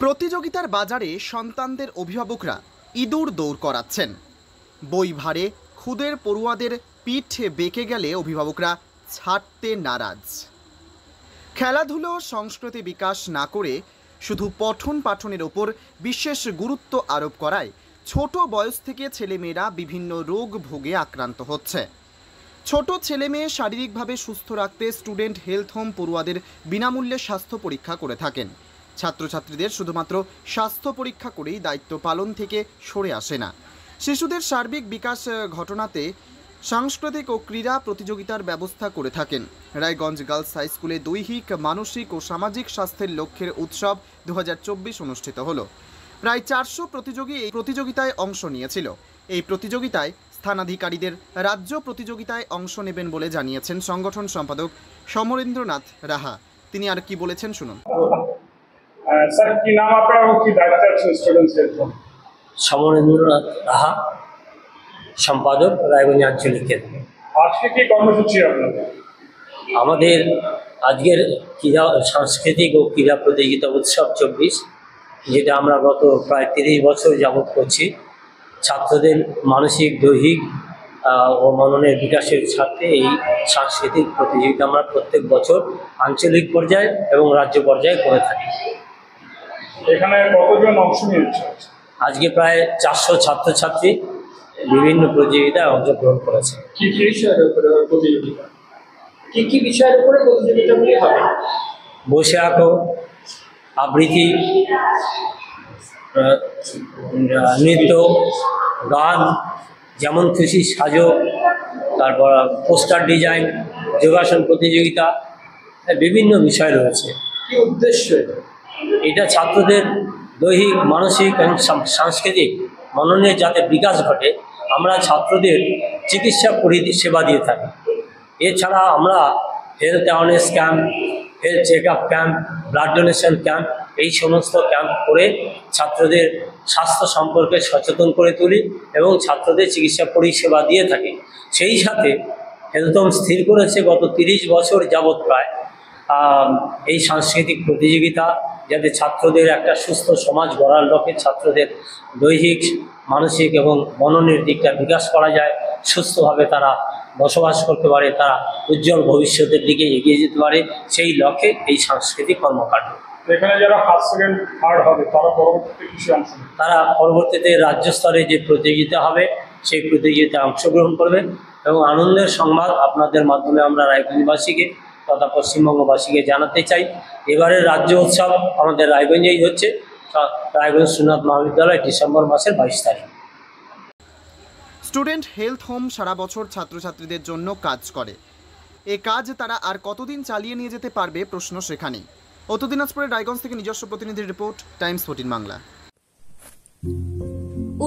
প্রতিযোগিতার বাজারে সন্তানদের অভিভাবকরা ইঁদুর দৌড় করাচ্ছেন। বই ভারে খুদের পড়ুয়াদের পিঠ বেঁকে গেলে অভিভাবকরা ছাড়তে নারাজ। খেলাধুলো সংস্কৃতি বিকাশ না করে শুধু পঠন পাঠনের ওপর বিশেষ গুরুত্ব আরোপ করায় ছোট বয়স থেকে ছেলেমেয়েরা বিভিন্ন রোগ ভোগে আক্রান্ত হচ্ছে। ছোট ছেলেমেয়ে শারীরিকভাবে সুস্থ রাখতে স্টুডেন্ট হেলথ হোম পড়ুয়াদের বিনামূল্যে স্বাস্থ্য পরীক্ষা করে থাকেন। ছাত্রছাত্রীদের শুধুমাত্র স্বাস্থ্য পরীক্ষা করেই দায়িত্ব পালন থেকে সরে আসে না। শিশুদের সার্বিক বিকাশ ঘটনাতে সাংস্কৃতিক ও ক্রীড়া প্রতিযোগিতার ব্যবস্থা করে থাকেন। রায়গঞ্জ গার্লস হাই স্কুলে দৈহিক, মানসিক ও সামাজিক স্বাস্থ্যের লক্ষ্যের উৎসব 2024 অনুষ্ঠিত হলো। প্রায় 400 প্রতিযোগী এই প্রতিযোগিতায় অংশ নিয়েছিল। এই প্রতিযোগিতায় স্থানাধিকারীদের রাজ্য প্রতিযোগিতায় অংশ নেবেন বলে জানিয়েছেন সংগঠন সম্পাদক সমরেন্দ্রনাথ রাহা। তিনি আর কি বলেছেন শুনুন। স্যার, কি নাম আপনার এবং কি দায়িত্বে আছেন স্টুডেন্টস হেলথ হোম? সমরেন্দ্রনাথ রাহা, সম্পাদক, রায়গঞ্জ আঞ্চলিক কেন্দ্র। আজকে কি কর্মসূচি আপনাদের? আমাদের আজকের ক্রীড়া সাংস্কৃতিক ও ক্রীড়া প্রতিযোগিতা উৎসব 24, যেটা আমরা গত প্রায় 30 বছর যাবৎ করছি। ছাত্রদের মানসিক, দৈহিক ও মননের বিকাশের স্বার্থে এই সাংস্কৃতিক প্রতিযোগিতা আমরা প্রত্যেক বছর আঞ্চলিক পর্যায়ে এবং রাজ্য পর্যায়ে করে থাকি। এখানে কতজন অংশ নিয়েছে? আজকে প্রায় 400 ছাত্রছাত্রী বিভিন্ন প্রতিযোগিতায় অংশগ্রহণ করেছে। কি কি বিষয়ের উপরে প্রতিযোগিতা? কি বিষয়ের উপরে প্রতিযোগিতাগুলি হবে? বসে আঁকো, আবৃত্তি, নৃত্য, গান, যেমন খুশি সাজো, তারপর পোস্টার ডিজাইন, যোগাসন প্রতিযোগিতা, বিভিন্ন বিষয় রয়েছে। কি উদ্দেশ্য? এটা ছাত্রদের দৈহিক, মানসিক এবং সাংস্কৃতিক মননের যাতে বিকাশ ঘটে, আমরা ছাত্রদের চিকিৎসা পরিষেবা দিয়ে থাকি। এছাড়া আমরা health awareness camp, health check up camp, blood donation camp, এই সমস্ত ক্যাম্প করে ছাত্রদের স্বাস্থ্য সম্পর্কে সচেতন করে তুলি এবং ছাত্রদের চিকিৎসা পরিষেবা দিয়ে থাকি। সেই সাথে হেলথ হোম স্থির করেছে গত 30 বছর যাবৎ প্রায় এই সাংস্কৃতিক প্রতিযোগিতা যাতে ছাত্রদের একটা সুস্থ সমাজ গড়ার লক্ষ্যে ছাত্রদের দৈহিক, মানসিক এবং মননের দিকটা বিকাশ করা যায়, সুস্থভাবে তারা বসবাস করতে পারে, তারা উজ্জ্বল ভবিষ্যতের দিকে এগিয়ে যেতে পারে, সেই লক্ষ্যে এই সাংস্কৃতিক কর্মকাণ্ড। এখানে যারা ফার্স্ট, সেকেন্ড, থার্ড হবে তারা পরবর্তীতে কিসে অংশ নেবে? তারা পরবর্তীতে রাজ্য স্তরে যে প্রতিযোগিতা হবে সেই প্রতিযোগিতায় অংশগ্রহণ করবে এবং আনন্দের সংবাদ আপনাদের মাধ্যমে আমরা রায়গঞ্জবাসীকে তথা পশ্চিমবঙ্গবাসীকে জানাতে চাই, এবারের রাজ্য উৎসব আমাদের রায়গঞ্জেই হচ্ছে। রায়গঞ্জ শ্রীনাথ মহাবিদ্যালয় ডিসেম্বর মাসের 22 তারিখ। স্টুডেন্ট হেলথ হোম সারা বছর ছাত্রছাত্রীদের জন্য কাজ করে। এ কাজ তারা আর কতদিন চালিয়ে নিয়ে যেতে পারবে প্রশ্ন সেখানেই। উত্তর দিনাজপুরের রায়গঞ্জ থেকে নিজস্ব প্রতিনিধির রিপোর্ট, টাইমস 14 বাংলা।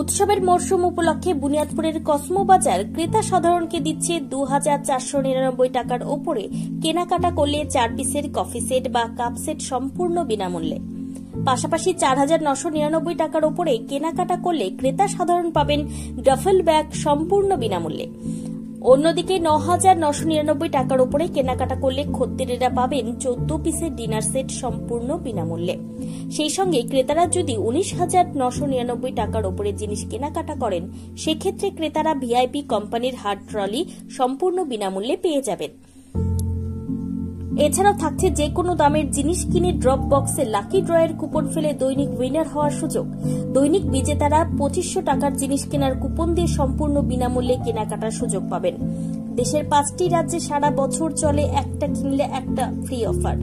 উৎসবের মরশুম উপলক্ষে বুনিয়াদপুরের কসমো বাজার ক্রেতা সাধারণকে দিচ্ছে 2499 টাকার ওপরে কেনাকাটা করলে 4 পিসের কফি সেট বা কাপ সেট সম্পূর্ণ বিনামূল্যে। পাশাপাশি 4999 টাকার ওপরে কেনাকাটা করলে ক্রেতা সাধারণ পাবেন ডাফেল ব্যাগ সম্পূর্ণ বিনামূল্যে। অন্যদিকে 9999 টাকার উপরে কেনাকাটা করলে খদ্দেরেরা পাবেন 14 পিসের ডিনার সেট সম্পূর্ণ বিনামূল্যে। সেই সঙ্গে ক্রেতারা যদি 19,999 টাকার উপরে জিনিস কেনাকাটা করেন, সেক্ষেত্রে ক্রেতারা ভিআইপি কোম্পানির হার্ড ট্রলি সম্পূর্ণ বিনামূল্যে পেয়ে যাবেন। এছাড়াও থাকছে যে কোনো দামের জিনিস কিনে ড্রপ বক্সে লাকি ড্রয়ের কুপন ফেলে দৈনিক উইনার হওয়ার সুযোগ। দৈনিক বিজেতারা 2500 টাকার জিনিস কেনার কুপন দিয়ে সম্পূর্ণ বিনামূল্যে কেনাকাটার সুযোগ পাবেন। দেশের 5টি রাজ্যে সারা বছর চলে একটা কিনলে একটা ফ্রি অফার।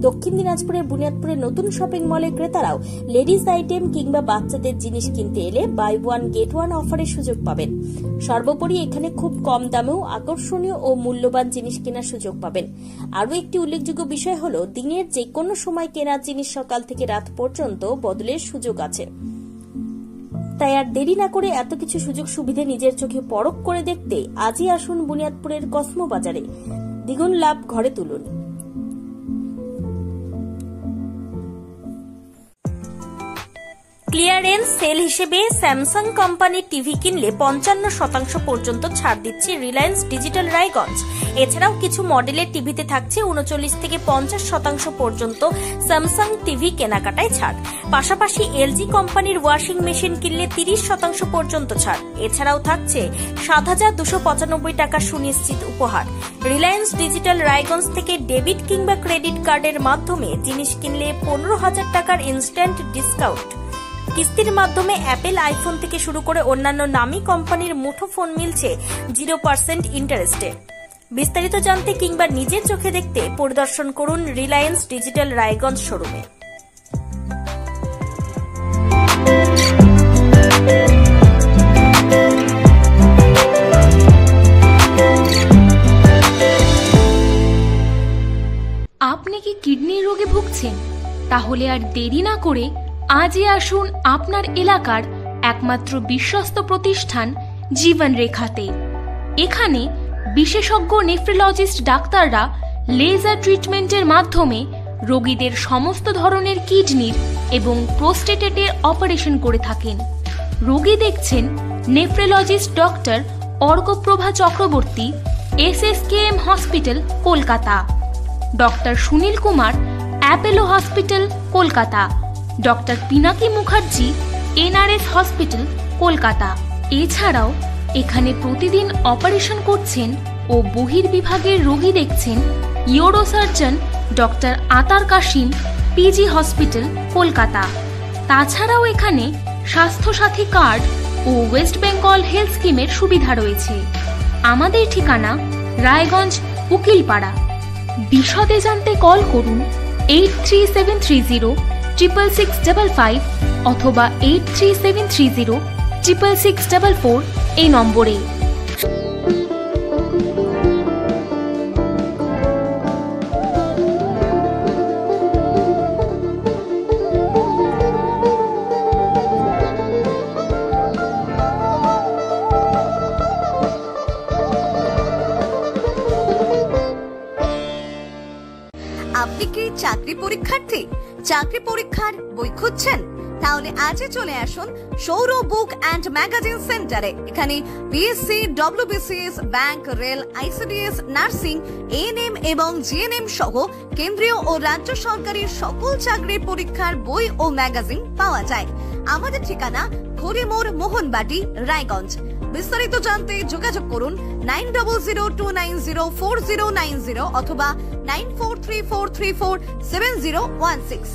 দক্ষিণ দিনাজপুরের বুনিয়াদপুরের নতুন শপিং মলে ক্রেতারাও লেডিস আইটেম কিংবা বাচ্চাদের জিনিস কিনতে এলে বাই ওয়ান গেট ওয়ান অফারের সুযোগ পাবেন। সর্বোপরি এখানে খুব কম দামেও আকর্ষণীয় ও মূল্যবান জিনিস কেনার সুযোগ পাবেন। আরও একটি উল্লেখযোগ্য বিষয় হল দিনের যে কোনো সময় কেনা জিনিস সকাল থেকে রাত পর্যন্ত বদলের সুযোগ আছে। তাই আর দেরি না করে এত কিছু সুযোগ সুবিধে নিজের চোখে পরখ করে দেখতে আজই আসুন বুনিয়াদপুরের কসমো বাজারে। দ্বিগুণ লাভ ঘরে তুলুন। ক্লিয়ারেন্স সেল হিসেবে স্যামসাং কোম্পানির টিভি কিনলে 55% পর্যন্ত ছাড় দিচ্ছে রিলায়েন্স ডিজিটাল রায়গঞ্জ। এছাড়াও কিছু মডেলের টিভিতে থাকছে 39 থেকে 50% পর্যন্ত স্যামসাং টিভি কেনাকাটায় ছাড়। পাশাপাশি এলজি কোম্পানির ওয়াশিং মেশিন কিনলে 30% পর্যন্ত ছাড়। এছাড়াও থাকছে 7,295 টাকার সুনিশ্চিত উপহার। রিলায়েন্স ডিজিটাল রায়গঞ্জ থেকে ডেবিট কিংবা ক্রেডিট কার্ডের মাধ্যমে জিনিস কিনলে 15,000 টাকার ইনস্ট্যান্ট ডিসকাউন্ট। কিস্তির মাধ্যমে অ্যাপেল আইফোন থেকে শুরু করে অন্যান্য নামী কোম্পানির মুঠোফোন মিলছে 0% ইন্টারেস্টে। বিস্তারিত জানতে কিংবা নিজের চোখে দেখতে পরিদর্শন করুন রিলায়েন্স ডিজিটাল রায়গঞ্জ শোরুমে। আপনি কি কিডনির রোগে ভুগছেন? তাহলে আর দেরি না করে আজই আসুন আপনার এলাকার একমাত্র বিশ্বস্ত প্রতিষ্ঠান জীবন রেখাতে। এখানে বিশেষজ্ঞ নেফ্রোলজিস্ট ডাক্তাররা লেজার ট্রিটমেন্টের মাধ্যমে রোগীদের সমস্ত ধরনের কিডনির এবং প্রোস্টেটের অপারেশন করে থাকেন। রোগী দেখছেন nephrologist doctor Arkaprava Chakraborty, SSKM hospital, Kolkata. Doctor Sunil Kumar, Apollo hospital, Kolkata. Doctor Pinaki Mukherjee, NRS hospital, Kolkata. এছাড়াও এখানে প্রতিদিন অপারেশন করছেন ও বহির্বিভাগের রোগী দেখছেন ইউরোসার্জন ডক্টর আতার কাশিম, PG হসপিটাল, কলকাতা। তাছাড়াও এখানে স্বাস্থ্যসাথী কার্ড ও ওয়েস্ট বেঙ্গল হেলথ স্কিমের সুবিধা রয়েছে। আমাদের ঠিকানা রায়গঞ্জ, উকিলপাড়া। বিশদে জানতে কল করুন 8373066655 অথবা 8373066644 এই নম্বরে। আপনি কি চাকরি পরীক্ষার্থী? চাকরি পরীক্ষার বই খুঁজছেন? তাহলে আজই চলে আসুন সৌরভ বুক অ্যান্ড ম্যাগাজিন সেন্টারে। এখানে BSc, WBCS, bank, rail, ICDS, nursing, ANM এবং GNM সহ কেন্দ্রীয় ও রাজ্য সরকারের সকল চাকরির পরীক্ষার বই ও ম্যাগাজিন পাওয়া যায়। আমাদের ঠিকানা খড়িমোড়, মোহনবাটি, রায়গঞ্জ। বিস্তারিত জানতে যোগাযোগ করুন 9002904090 অথবা 9434347016।